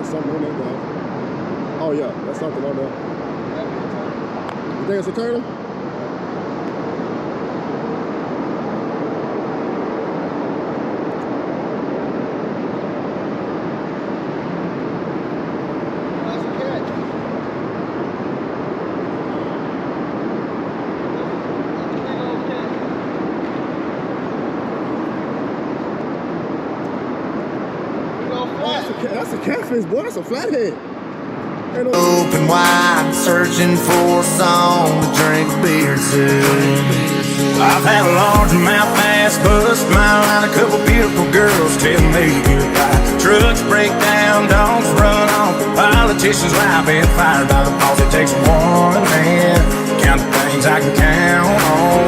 there's something on that guy. Oh yeah, that's something on there. You think it's a turtle? That's a catch. That's a catfish, boy. That's a flathead. Open wide, searching for a song to drink beer to. I've had a largemouth bass bust my line, a couple beautiful girls tell me goodbye. Trucks break down, dogs run off, politicians lie, been fired by the boss. It takes one man, count the things I can count on.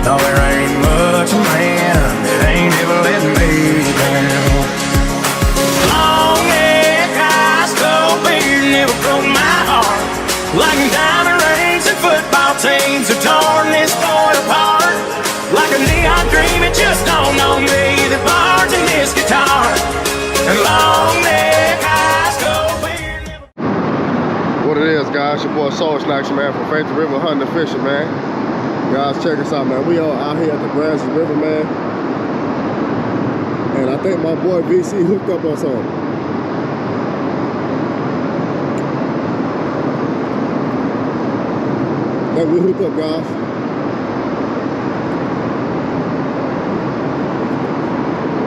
Though there ain't much man, it ain't ever let me down. Long neck, high skull beard never broke my heart. Like diamond rings and football teams have torn this boy apart. Like a neon dream, it just dawned on me that bars in this guitar. And long neck, high skull beard never. What it is, guys, your boy Soul Snacks, man, from Faith River Hunting and Fishing, man. Guys, check us out, man. We are out here at the Brazos River, man. And I think my boy VC hooked up on something. I think we hooked up, guys.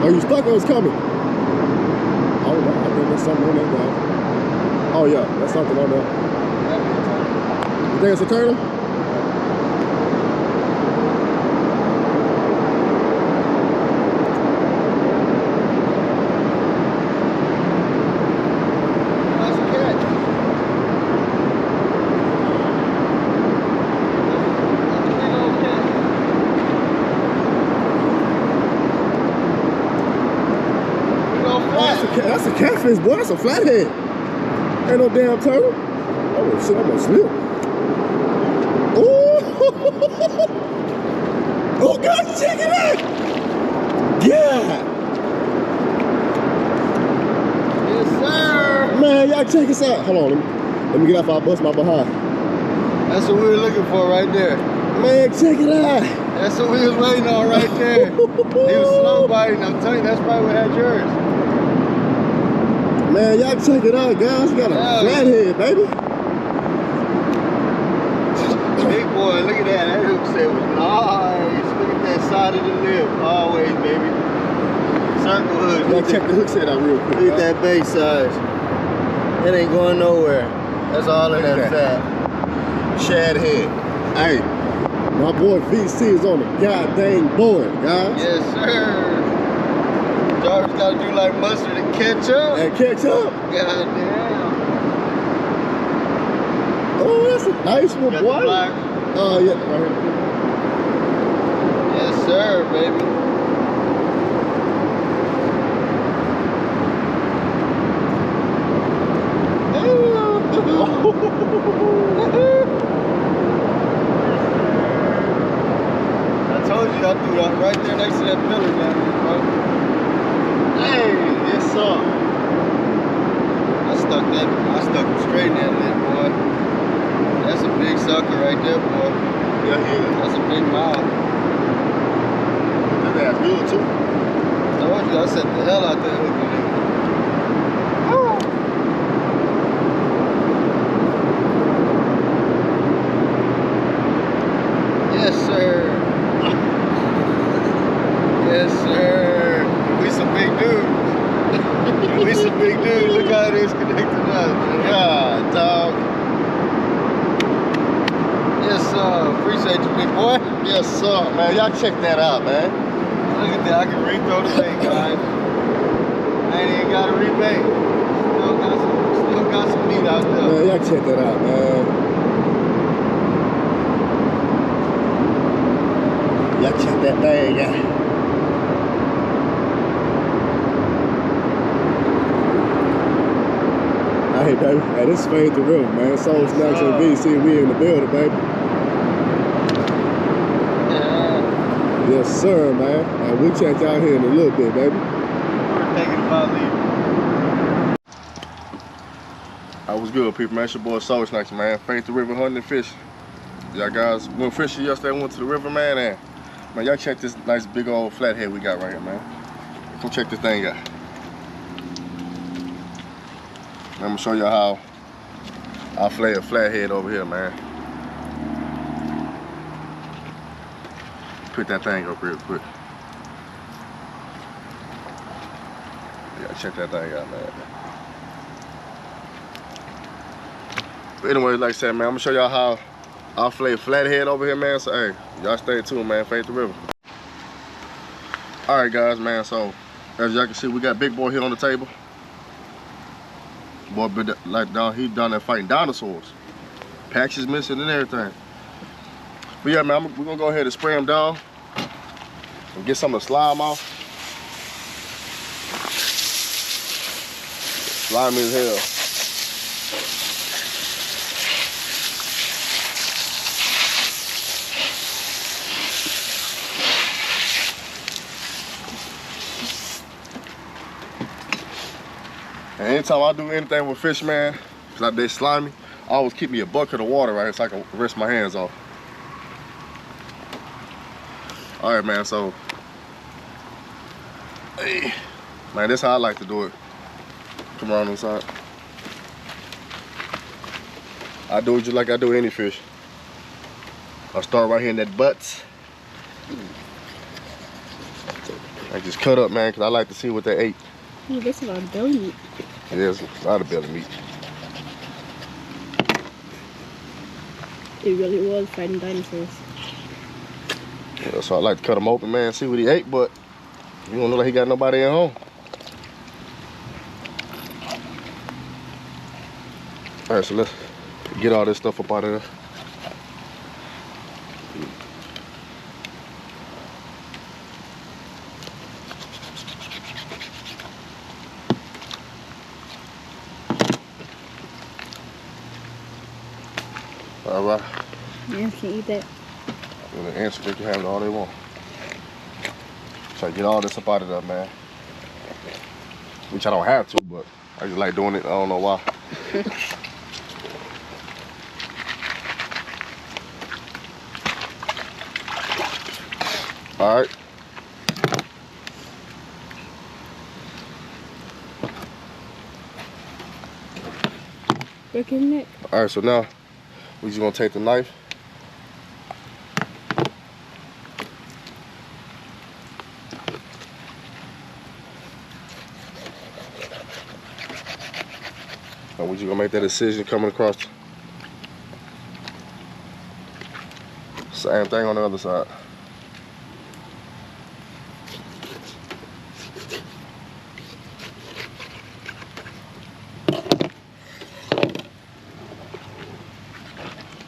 Are you stuck or it's coming? Oh, no, I think there's something on there, guys. Oh, yeah, that's something on there. You think it's a turtle? That's a catfish, boy. That's a flathead. Ain't no damn turtle. Oh shit, I'm gonna slip. Oh, oh God, check it out. Yeah. Yes, sir. Man, y'all check us out. Hold on, let me get off. I'll bust my behind. That's what we were looking for right there. Man, check it out. That's what we was waiting on right there. He was slow biting. I'm telling you, that's probably what had yours. Man, y'all check it out, guys. We got a flathead, baby. Big boy, look at that. That hook set was nice. Look at that side of the lip. Always, baby. Circle hook. Y'all check the hook set out real quick. Look at that base size. It ain't going nowhere. That's all in that fat. Shad head. Hey, my boy VC is on the goddamn board, guys. Yes, sir. Jarvis gotta do like mustard and ketchup. And catch up. Goddamn. Oh, that's a nice one, boy. Oh, yeah, right here. Yes, sir, baby. I told you I threw that right there next to that pillar down there, bro. Hey, yes, sir. I stuck him straight in there, boy. That's a big sucker right there, boy. Yeah, yeah. That's a big mouth. That's good, too. I told you I set the hell out that hook in there. Yes, sir. Yes, sir. We some big dudes. We some big dudes. Look how it is connected up. God, dog. Yes, sir. Appreciate you, big boy. Yes, sir, man. Y'all check that out, man. Look at that. I can re-throw the bait, guys. I ain't even got a rebait. Still got some meat out there. Man, y'all check that out, man. Y'all check that thing out. Hey, baby. Hey, this is Faith the River, man. Soul Snacks and VC. We in the building, baby. Yeah. Yes, sir, man. And we'll check y'all here in a little bit, baby. We're thinking about leaving. I was good, people, man. It's your boy Soul Snacks, man. Faith the River hunting and fishing. Y'all guys went fishing yesterday, went to the river, man, and man, y'all check this nice big old flathead we got right here, man. Come check this thing out. I'm gonna show y'all how I flay a flathead over here, man. Put that thing up real quick. Yeah, check that thing out, man. But anyway, like I said, man, I'm gonna show y'all how I flay a flathead over here, man. So hey, y'all stay tuned, man. Faith the River. Alright guys, man, so as y'all can see, we got Big Boy here on the table. Boy, like down, he down there fighting dinosaurs. Packs is missing and everything. But yeah, man, we're gonna go ahead and spray him down and get some of the slime off. Slimy as hell. And anytime I do anything with fish, man, like they slimy, I always keep me a bucket of water right here so I can rinse my hands off. All right, man, so, hey, man, this is how I like to do it. Come around on the side. I do it just like I do any fish. I start right here in that butt. I just cut up, man, because I like to see what they ate. Ooh, that's a lot of belly meat. It is a lot of belly meat. It really was fighting dinosaurs. Yeah, so I like to cut him open, man, see what he ate, but you don't know that he got nobody at home. All right, so let's get all this stuff up out of there. All right. Ants can eat that. And the ants, they can have it all they want. Try to get all this up out of there, man. Which I don't have to, but I just like doing it. I don't know why. All right. Break his neck. All right, so now we're just gonna take the knife. And we're just gonna make that incision coming across. Same thing on the other side.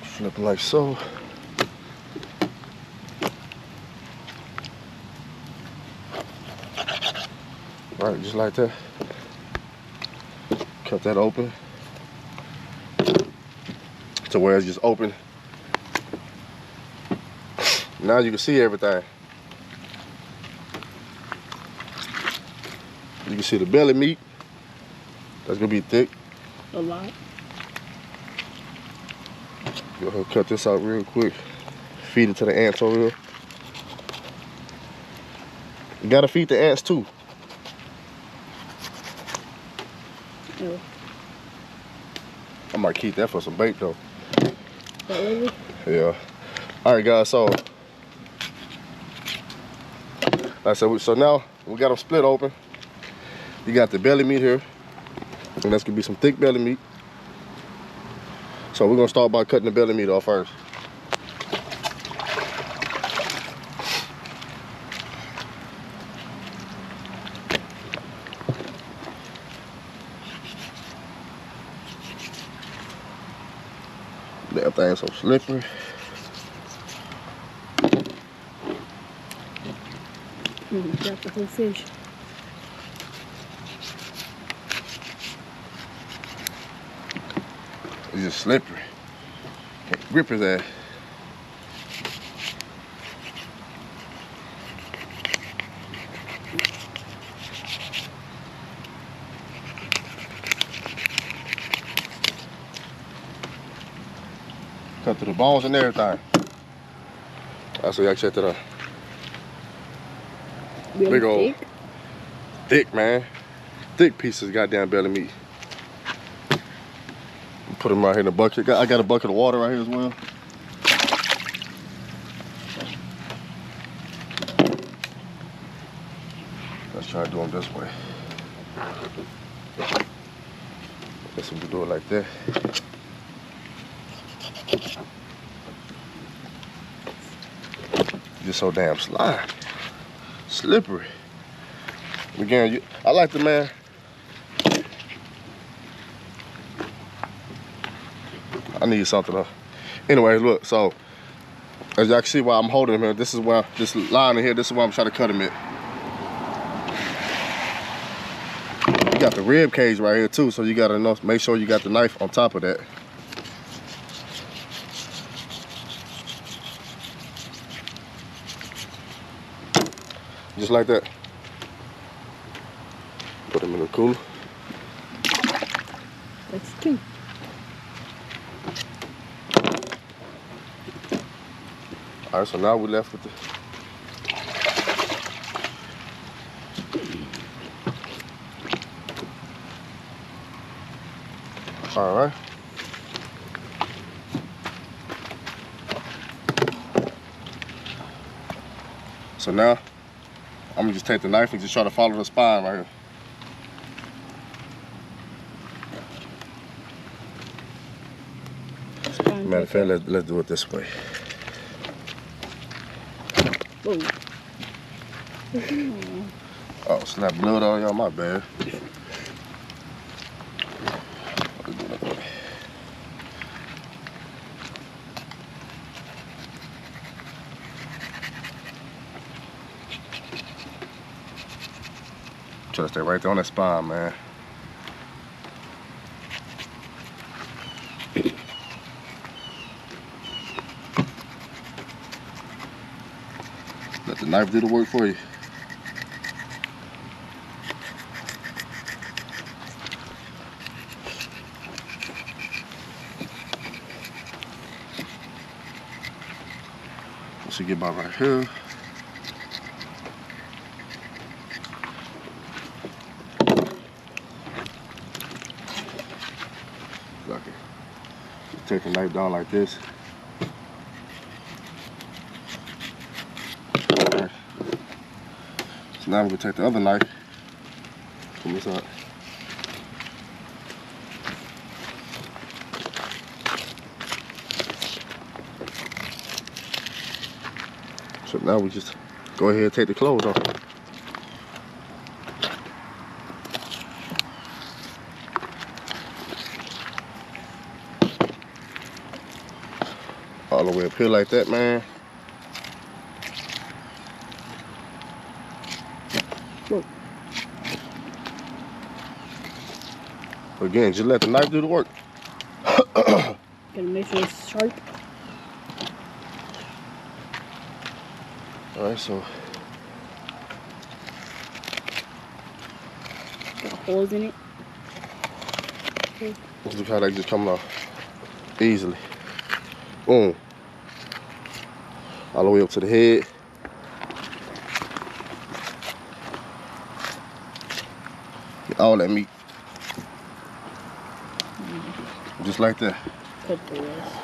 Flip it like so. Right, just like that. Cut that open to where it's just open. Now you can see everything. You can see the belly meat. That's gonna be thick. A lot. Go ahead and cut this out real quick. Feed it to the ants over here. You gotta feed the ants too. No. I might keep that for some bait though. That lady? Yeah. All right, guys. So, like I said, so now we got them split open. You got the belly meat here, and that's gonna be some thick belly meat. So we're gonna start by cutting the belly meat off first. That thing's so slippery. Drop the whole fish. It's just slippery. Can't grip his ass. Cut through the bones and everything. Alright, so y'all check that out. Really Big old, thick? thick, man. Thick pieces of goddamn belly meat. Put them right here in the bucket. I got a bucket of water right here as well. Let's try to do them this way. Guess we can do it like that. Just so damn slimy, slippery. Again, I like the man. I need something else. Anyways, look, so as y'all can see why I'm holding him here, this is where this line in here, this is where I'm trying to cut him at. You got the rib cage right here too, so you gotta know, make sure you got the knife on top of that. Just like that. Put them in the cooler. That's two. All right, so now we're left with the all right. So now I'm gonna just take the knife and just try to follow the spine right here. Matter of fact, let's do it this way. Whoa. Oh, snap, blood on y'all, my bad. Try to stay right there on that spine, man. Let the knife do the work for you. Once you get about right here. Take the knife down like this. Right. So now I'm gonna take the other knife from this side. So now we just go ahead and take the clothes off. All the way up here like that, man. Whoa. Again, just let the knife do the work. Gotta make sure it's sharp. All right, so Got holes in it. Okay. look how they just coming off easily. Boom. All the way up to the head. Get all that meat. Just like that. Cut the rest.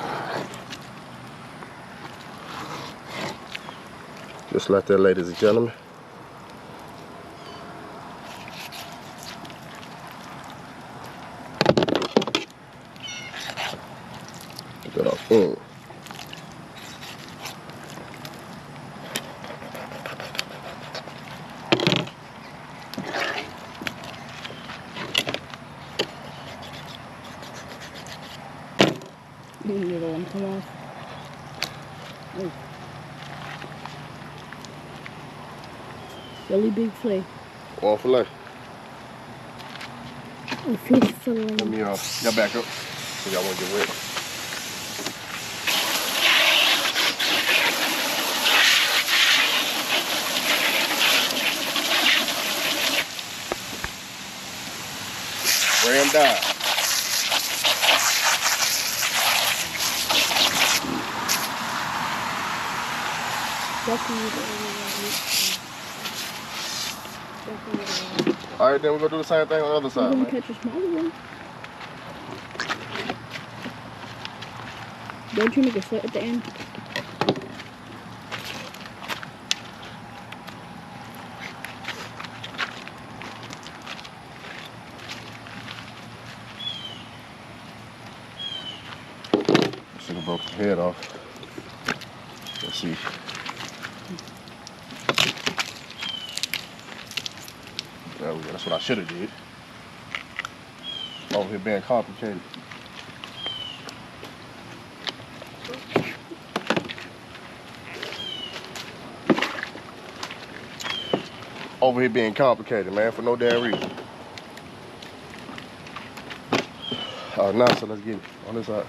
Just like that, ladies and gentlemen. Get that off. Boom. The other one come off. Oh. Really big fillet. One fillet. Oh, fish fillet. Let me y'all back up so y'all won't get wet. Spray them down. Definitely All right, then we're gonna do the same thing on the other side, I'm man. gonna catch a smaller one. Don't you make a slit at the end? Should have broke the head off. Let's see. There we go. That's what I should have did. Over here being complicated. Over here being complicated, man, for no damn reason. Now, so let's get it on this side.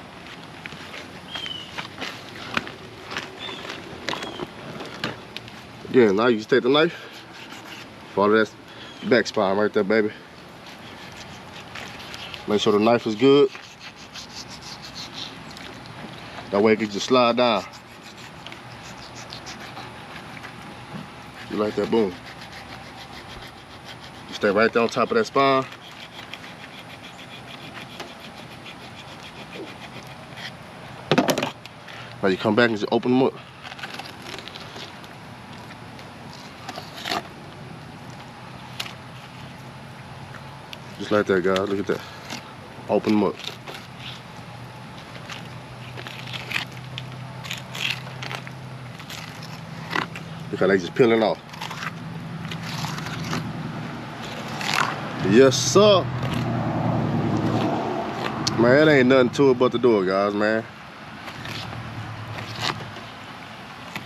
Again, now you just take the knife, follow that back spine right there, baby. Make sure the knife is good. That way it can just slide down. You like that, boom. You stay right there on top of that spine. Now you come back and just open them up. Just like that, guys. Look at that. Open them up. Look how they just peeling off. Yes, sir. Man, it ain't nothing to it but to do it, guys, man.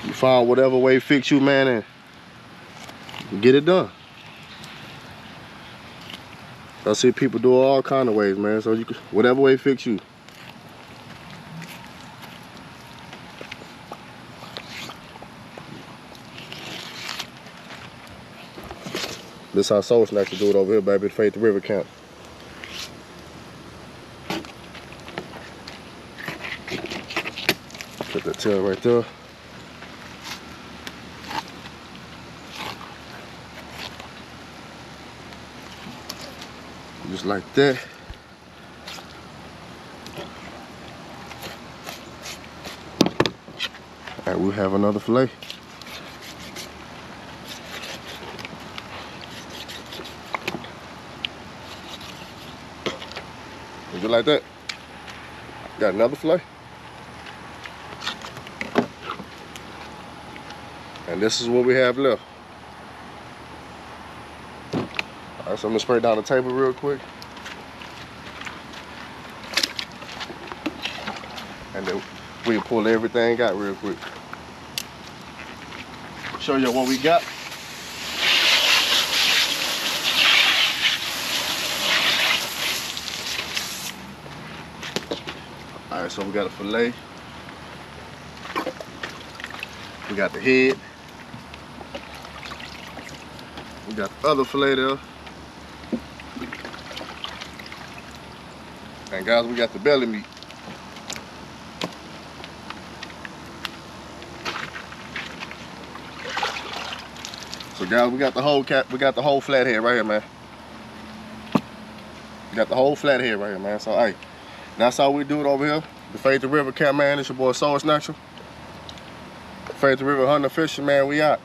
You find whatever way fits you, man, and get it done. I see people do all kind of ways, man. So you can, whatever way fits you. This how Soul Snatcher do it over here, baby. Faith River Camp. Put that tail right there. Just like that. All right, we'll have another fillet. Just like that. Got another fillet. And this is what we have left. All right, so I'm gonna spray down the table real quick. And then we can pull everything out real quick. Show you what we got. All right, so we got a fillet. We got the head. We got the other fillet there. And guys, we got the belly meat. So guys, we got the whole flathead right here, man. We got the whole flathead right here, man. So hey, that's how we do it over here. The Faith River Camp, man. It's your boy Soul Snatcher. Faith River Hunting and Fishing, man. We out.